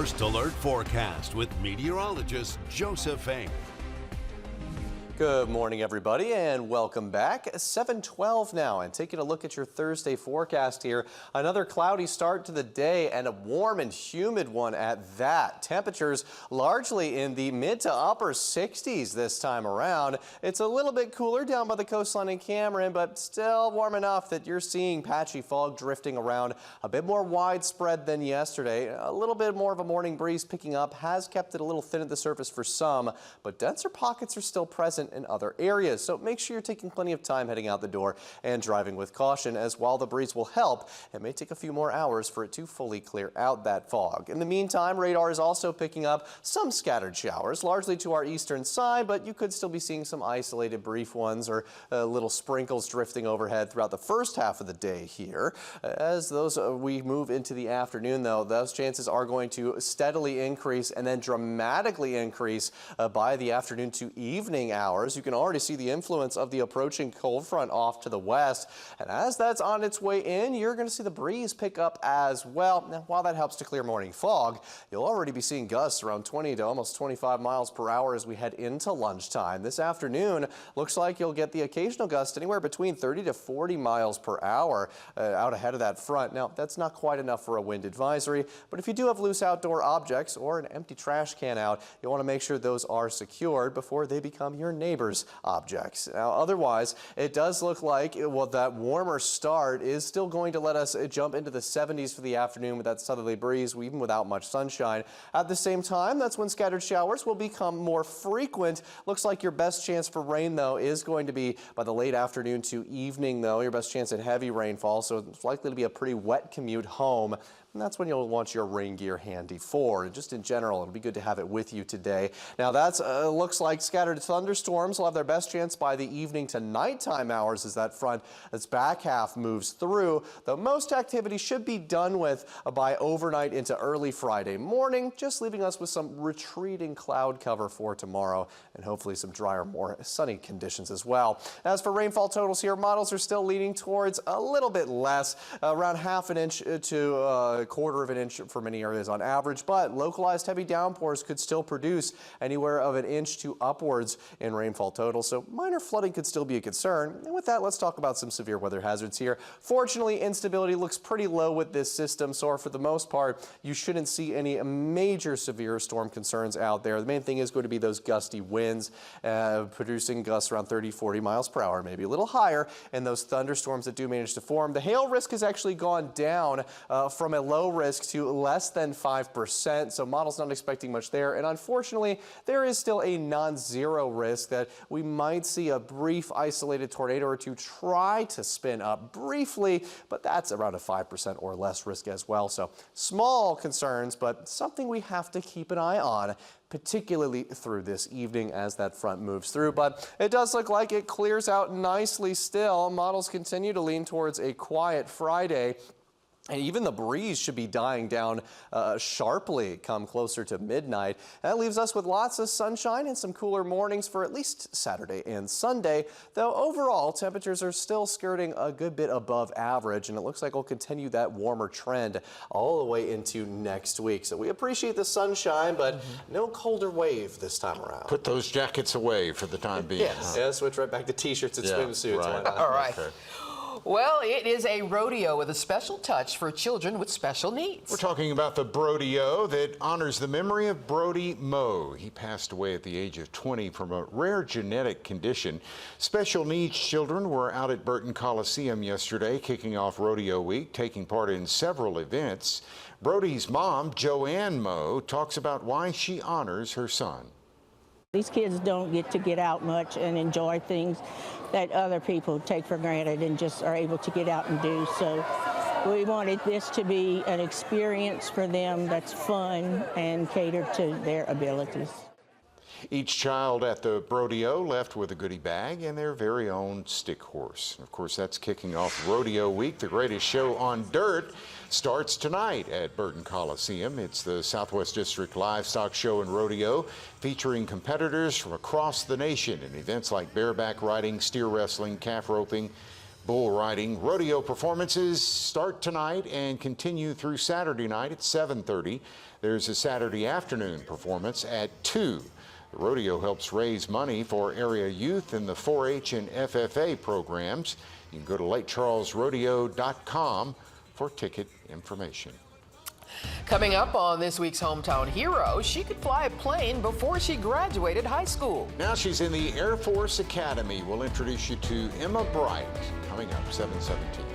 First Alert Forecast with meteorologist Joseph Eng. Good morning, everybody, and welcome back. 7:12 now, and taking a look at your Thursday forecast here. Another cloudy start to the day and a warm and humid one at that. Temperatures largely in the mid to upper 60s this time around. It's a little bit cooler down by the coastline in Cameron, but still warm enough that you're seeing patchy fog drifting around, a bit more widespread than yesterday. A little bit more of a morning breeze picking up has kept it a little thin at the surface for some, but denser pockets are still present in other areas. So make sure you're taking plenty of time heading out the door and driving with caution, as while the breeze will help, it may take a few more hours for it to fully clear out that fog. In the meantime, radar is also picking up some scattered showers, largely to our eastern side, but you could still be seeing some isolated brief ones or little sprinkles drifting overhead throughout the first half of the day here. As we move into the afternoon, though, those chances are going to steadily increase and then dramatically increase by the afternoon to evening hours. You can already see the influence of the approaching cold front off to the west. And as that's on its way in, you're going to see the breeze pick up as well. Now, while that helps to clear morning fog, you'll already be seeing gusts around 20 to almost 25 miles per hour as we head into lunchtime. This afternoon, looks like you'll get the occasional gust anywhere between 30 to 40 miles per hour out ahead of that front. Now, that's not quite enough for a wind advisory, but if you do have loose outdoor objects or an empty trash can out, you'll want to make sure those are secured before they become your neighbor's objects. Now, otherwise, it does look like that warmer start is still going to let us jump into the 70s for the afternoon with that southerly breeze, even without much sunshine. At the same time, that's when scattered showers will become more frequent. Looks like your best chance for rain, though, is going to be by the late afternoon to evening, though. Your best chance at heavy rainfall, so it's likely to be a pretty wet commute home. And that's when you'll want your rain gear handy for. And just in general, it'll be good to have it with you today. Now, that's looks like scattered thunderstorms will have their best chance by the evening to nighttime hours as that front, its back half moves through. Though most activity should be done with by overnight into early Friday morning, just leaving us with some retreating cloud cover for tomorrow and hopefully some drier, more sunny conditions as well. As for rainfall totals here, models are still leaning towards a little bit less, around half an inch to a quarter of an inch for many areas on average, but localized heavy downpours could still produce anywhere of an inch to upwards in rainfall total, so minor flooding could still be a concern. And with that, let's talk about some severe weather hazards here. Fortunately, instability looks pretty low with this system, so for the most part, you shouldn't see any major severe storm concerns out there. The main thing is going to be those gusty winds, producing gusts around 30-40 miles per hour, maybe a little higher, and those thunderstorms that do manage to form. The hail risk has actually gone down from a low risk to less than 5%, so models not expecting much there. And unfortunately, there is still a non-zero risk that we might see a brief isolated tornado or two try to spin up briefly, but that's around a 5% or less risk as well. So small concerns, but something we have to keep an eye on, particularly through this evening as that front moves through. But it does look like it clears out nicely still. Models continue to lean towards a quiet Friday. And even the breeze should be dying down sharply come closer to midnight. That leaves us with lots of sunshine and some cooler mornings for at least Saturday and Sunday, though overall temperatures are still skirting a good bit above average, and it looks like we'll continue that warmer trend all the way into next week. So we appreciate the sunshine, but no colder wave this time around. Put those jackets away for the time being. Yes, yeah, switch right back to t-shirts and swimsuits. Right. All right. Okay. Well, it is a rodeo with a special touch for children with special needs. We're talking about the Brodeo that honors the memory of Brody Moe. He passed away at the age of 20 from a rare genetic condition. Special needs children were out at Burton Coliseum yesterday, kicking off Rodeo Week, taking part in several events. Brody's mom, Joanne Moe, talks about why she honors her son. These kids don't get to get out much and enjoy things that other people take for granted and just are able to get out and do. So we wanted this to be an experience for them that's fun and catered to their abilities. Each child at the Brodeo left with a goodie bag and their very own stick horse. Of course, that's kicking off Rodeo Week. The greatest show on dirt starts tonight at Burton Coliseum. It's the Southwest District Livestock Show and Rodeo, featuring competitors from across the nation in events like bareback riding, steer wrestling, calf roping, Bull riding rodeo performances start tonight and continue through Saturday night at 7:30. There's a Saturday afternoon performance at 2. The rodeo helps raise money for area youth and the 4-H and FFA programs. You can go to LakeCharlesRodeo.com for ticket information. Coming up on this week's Hometown Hero, she could fly a plane before she graduated high school. Now she's in the Air Force Academy. We'll introduce you to Emma Bright coming up 7:17.